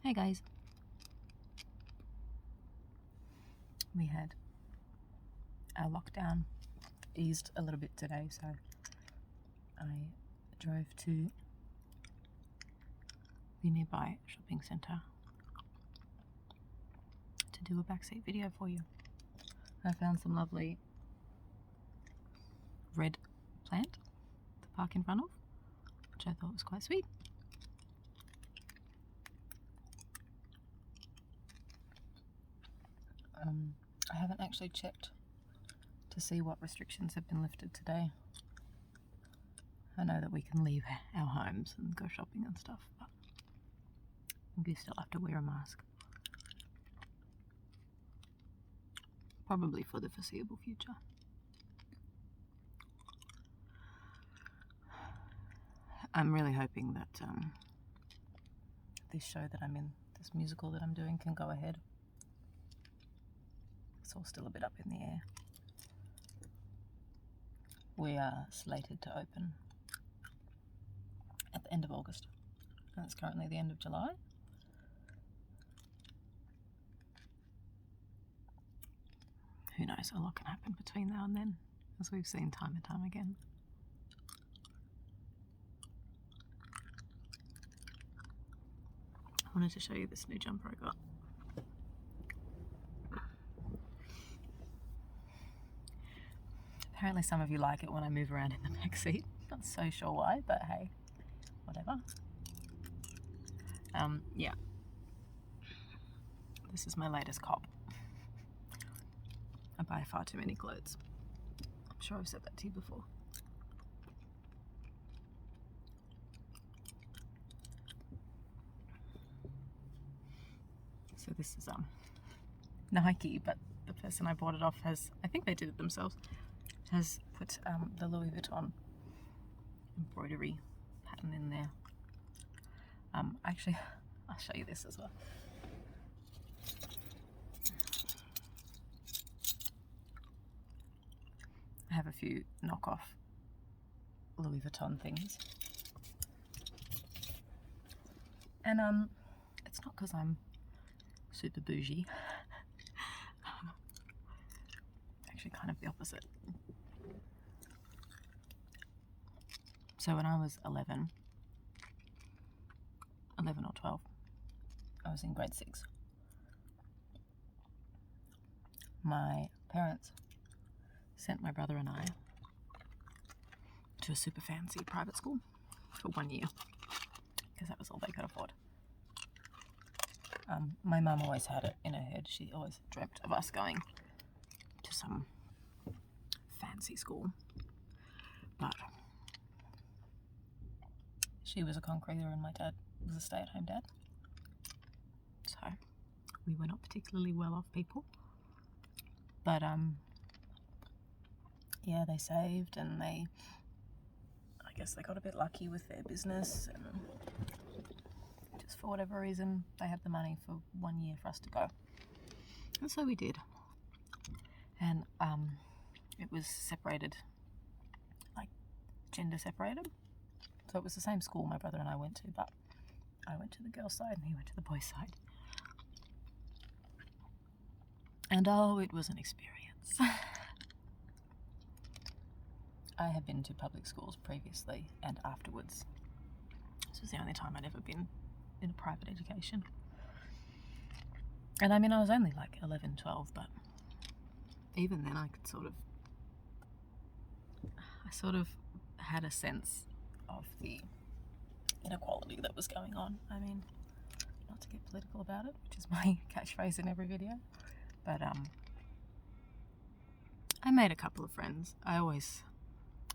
Hey guys, we had our lockdown eased a little bit today, so I drove to the nearby shopping centre to do a backseat video for you. I found some lovely red plant to park in front of, which I thought was quite sweet. I haven't actually checked to see what restrictions have been lifted today. I know that we can leave our homes and go shopping and stuff, but we still have to wear a mask. Probably for the foreseeable future. I'm really hoping that this show that I'm in, this musical that I'm doing, can go ahead. It's all still a bit up in the air. We are slated to open at the end of August, and it's currently the end of July. Who knows, a lot can happen between now and then, as we've seen time and time again. I wanted to show you this new jumper I got. Apparently some of you like it when I move around in the back seat. Not so sure why, but hey, whatever. Yeah. This is my latest cop. I buy far too many clothes. I'm sure I've said that to you before. So this is Nike, but the person I bought it off has, I think they did it themselves, has put the Louis Vuitton embroidery pattern in there. Actually, I'll show you this as well. I have a few knockoff Louis Vuitton things. And it's not because I'm super bougie. Actually kind of the opposite. So when I was 11 or 12, I was in grade 6. My parents sent my brother and I to a super fancy private school for 1 year, because that was all they could afford. My mum always had it in her head. She always dreamt of us going to some fancy school, but she was a concreter and my dad was a stay-at-home dad, so we were not particularly well-off people. But yeah, they saved, and I guess they got a bit lucky with their business, and just for whatever reason they had the money for 1 year for us to go, and so we did. And it was separated, like gender separated, so it was the same school my brother and I went to, but I went to the girls' side and he went to the boys' side. And oh, it was an experience. I had been to public schools previously and afterwards. This was the only time I'd ever been in a private education. And I mean, I was only like 11, 12, but even then I sort of had a sense of the inequality that was going on. I mean, not to get political about it, which is my catchphrase in every video, but I made a couple of friends. I always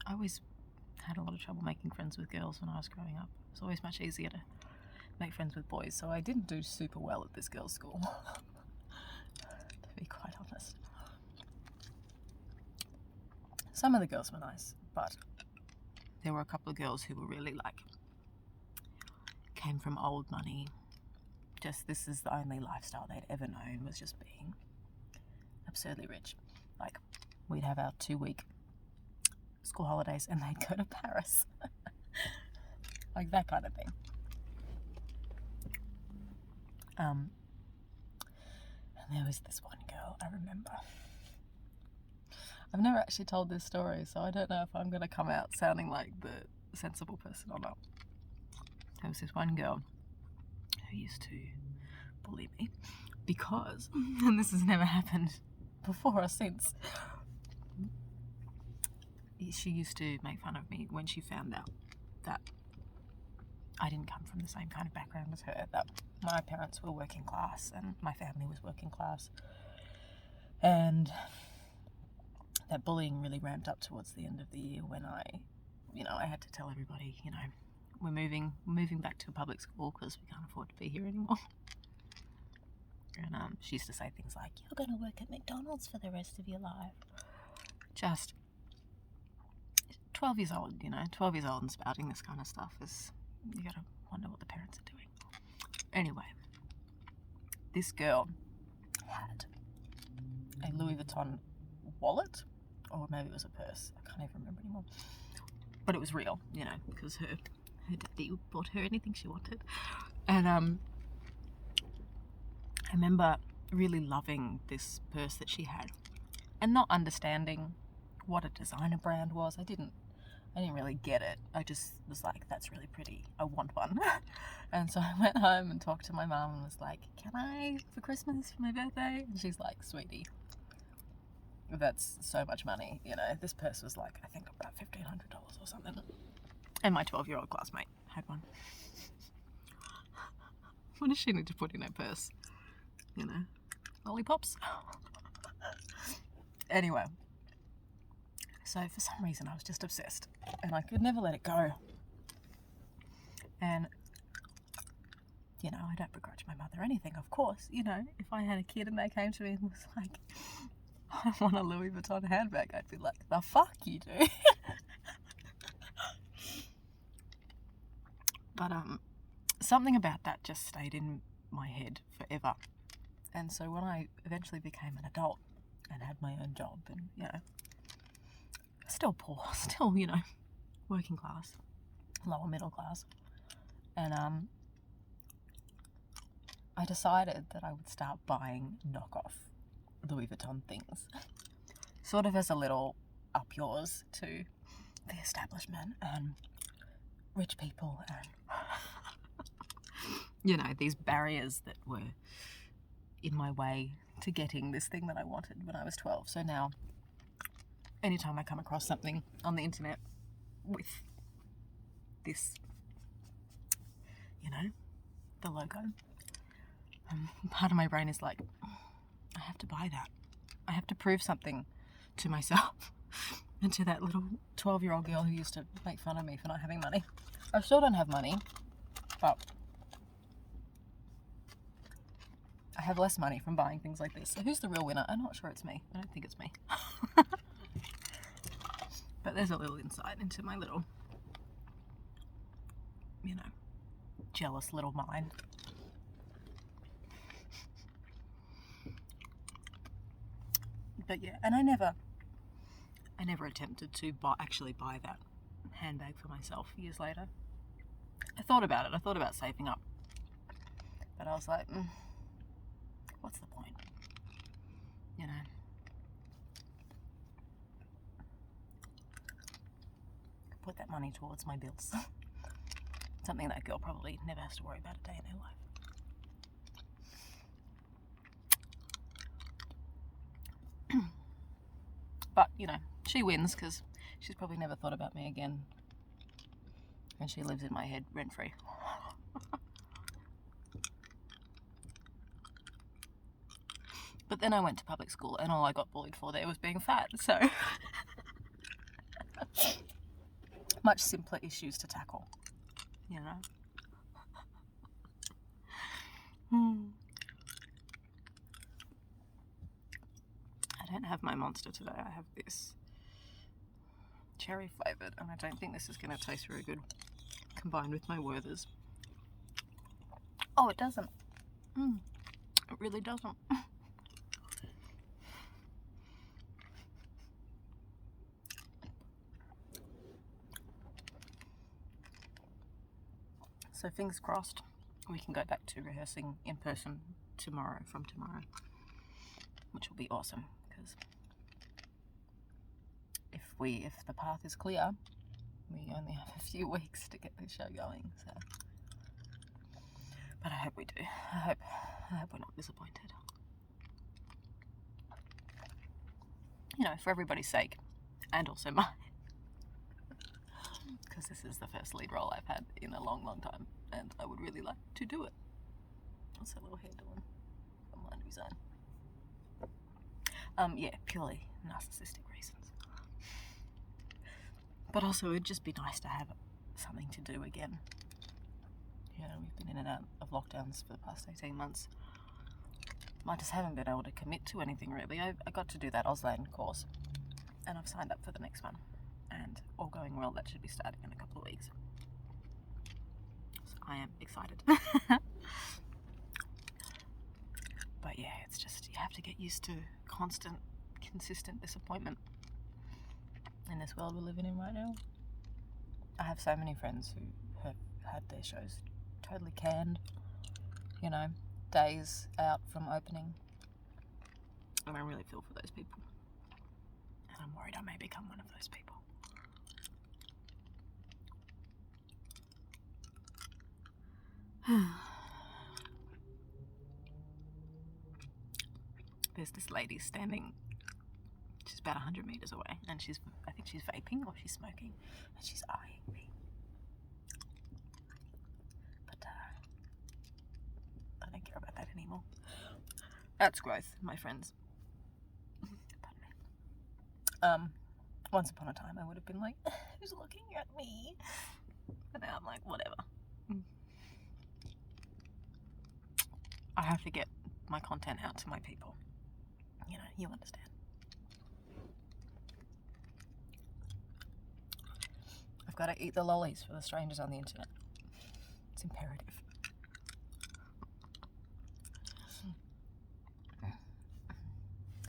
had a lot of trouble making friends with girls when I was growing up. It was always much easier to make friends with boys, so I didn't do super well at this girls' school, to be quite honest. Some of the girls were nice, but there were a couple of girls who were really like, came from old money. Just, this is the only lifestyle they'd ever known, was just being absurdly rich. Like, we'd have our 2-week school holidays and they'd go to Paris. Like that kind of thing. And there was this one girl, I remember. I've never actually told this story, so I don't know if I'm going to come out sounding like the sensible person or not. There was this one girl who used to bully me because, and this has never happened before or since, she used to make fun of me when she found out that I didn't come from the same kind of background as her, that my parents were working class and my family was working class, and that bullying really ramped up towards the end of the year when I had to tell everybody, we're moving back to a public school because we can't afford to be here anymore. And she used to say things like, "You're going to work at McDonald's for the rest of your life." Just 12 years old, 12 years old and spouting this kind of stuff is, you got to wonder what the parents are doing. Anyway, this girl had a Louis Vuitton wallet, or maybe it was a purse, I can't even remember anymore, but it was real, because her daddy bought her anything she wanted. And I remember really loving this purse that she had and not understanding what a designer brand was. I didn't really get it. I just was like, that's really pretty, I want one. And so I went home and talked to my mum and was like, can I, for Christmas, for my birthday? And she's like, sweetie, that's so much money. This purse was like, I think about $1,500 or something. And my 12-year-old classmate had one. What does she need to put in her purse? Lollipops? Anyway, so for some reason I was just obsessed and I could never let it go. And, I don't begrudge my mother anything, of course. If I had a kid and they came to me and was like, I want a Louis Vuitton handbag, I'd be like, the fuck you do? But something about that just stayed in my head forever. And so when I eventually became an adult and had my own job and, still poor, still, working class, lower middle class, and I decided that I would start buying knockoff Louis Vuitton things, sort of as a little up yours to the establishment and rich people and these barriers that were in my way to getting this thing that I wanted when I was 12. So now anytime I come across something on the internet with this, the logo, part of my brain is like, I have to buy that. I have to prove something to myself and to that little 12-year-old girl who used to make fun of me for not having money. I still don't have money, but I have less money from buying things like this. So who's the real winner? I'm not sure it's me. I don't think it's me. But there's a little insight into my little, jealous little mind. But yeah, and I never attempted to actually buy that handbag for myself years later. I thought about it. I thought about saving up. But I was like, what's the point? Put that money towards my bills. Something that girl probably never has to worry about a day in her life. But, she wins because she's probably never thought about me again. And she lives in my head rent-free. But then I went to public school and all I got bullied for there was being fat, so much simpler issues to tackle, I don't have my Monster today. I have this cherry flavoured, and I don't think this is going to taste very good combined with my Werthers. Oh, it doesn't. It really doesn't. So fingers crossed we can go back to rehearsing in person from tomorrow, which will be awesome, because if the path is clear, we only have a few weeks to get this show going. So, but I hope we do. I hope we're not disappointed. You know, for everybody's sake, and also mine, because this is the first lead role I've had in a long, long time, and I would really like to do it. What's that little hair doing? From laundry zone. Yeah, purely narcissistic reasons. But also, it'd just be nice to have something to do again. You know, we've been in and out of lockdowns for the past 18 months. I just haven't been able to commit to anything really. I got to do that Auslan course, and I've signed up for the next one. And all going well, that should be starting in a couple of weeks. So I am excited. But yeah, it's just, you have to get used to constant, consistent disappointment in this world we're living in right now. I have so many friends who have had their shows totally canned, you know, days out from opening. And I really feel for those people. And I'm worried I may become one of those people. There's this lady standing, she's about 100 meters away, and I think she's vaping or she's smoking, and she's eyeing me. But I don't care about that anymore. That's growth, my friends. Pardon me. Once upon a time, I would have been like, who's looking at me? And now I'm like, whatever. I have to get my content out to my people. You know, you understand. I've got to eat the lollies for the strangers on the internet. It's imperative.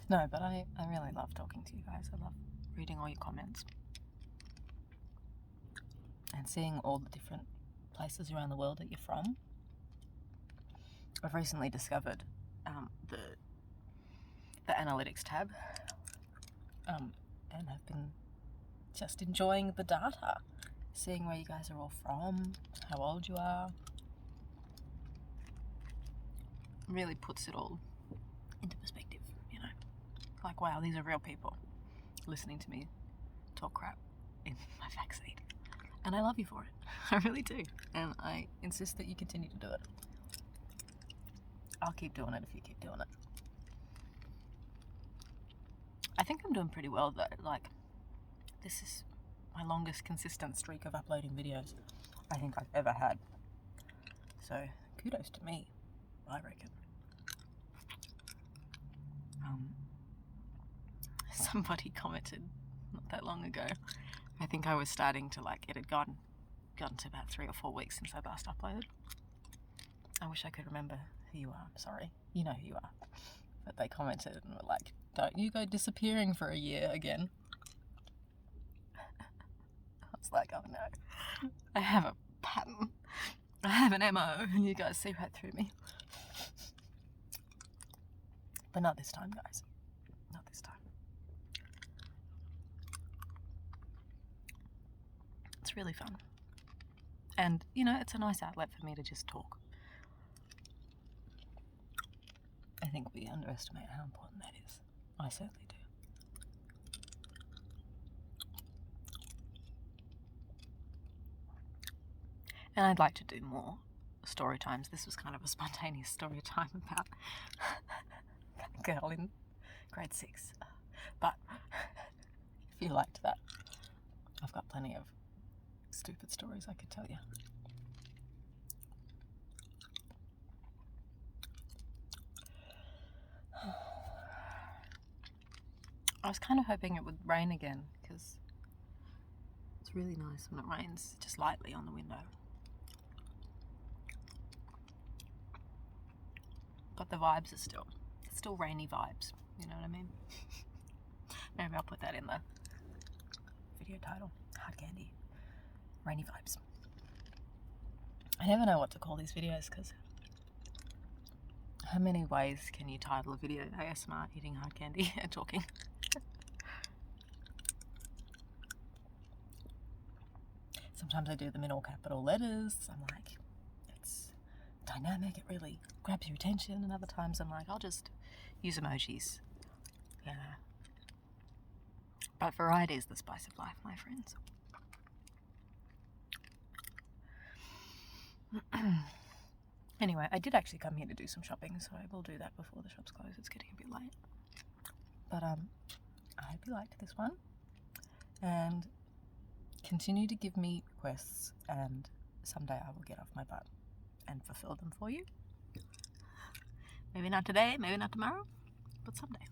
No, but I really love talking to you guys. I love reading all your comments and seeing all the different places around the world that you're from. I've recently discovered the analytics tab, and I've been just enjoying the data, seeing where you guys are all from, how old you are. Really puts it all into perspective, you know. Like, wow, these are real people listening to me talk crap in my backseat. And I love you for it. I really do. And I insist that you continue to do it. I'll keep doing it if you keep doing it. I think I'm doing pretty well though. Like, this is my longest consistent streak of uploading videos I think I've ever had. So kudos to me, I reckon. Somebody commented not that long ago. I think I was starting to it had gotten to about 3 or 4 weeks since I last uploaded. I wish I could remember who you are. I'm sorry. You know who you are. But they commented and were like, don't you go disappearing for a year again. I was like, oh no. I have a pattern. I have an MO, and you guys see right through me. But not this time, guys. Not this time. It's really fun. And, you know, it's a nice outlet for me to just talk. I think we underestimate how important that is. I certainly do. And I'd like to do more story times. This was kind of a spontaneous story time about a girl in grade 6. But if you liked that, I've got plenty of stupid stories I could tell you. I was kind of hoping it would rain again, because it's really nice when it rains just lightly on the window. But the vibes are still rainy vibes, you know what I mean? Maybe I'll put that in the video title. Hard candy. Rainy vibes. I never know what to call these videos because how many ways can you title a video? ASMR, eating hard candy, and talking. Sometimes I do them in all capital letters. I'm like, it's dynamic, it really grabs your attention. And other times I'm like, I'll just use emojis. Yeah. But variety is the spice of life, my friends. Anyway, I did actually come here to do some shopping, so I will do that before the shops close. It's getting a bit late. But I hope you liked this one. And continue to give me requests, and someday I will get off my butt and fulfill them for you. Maybe not today, maybe not tomorrow, but someday.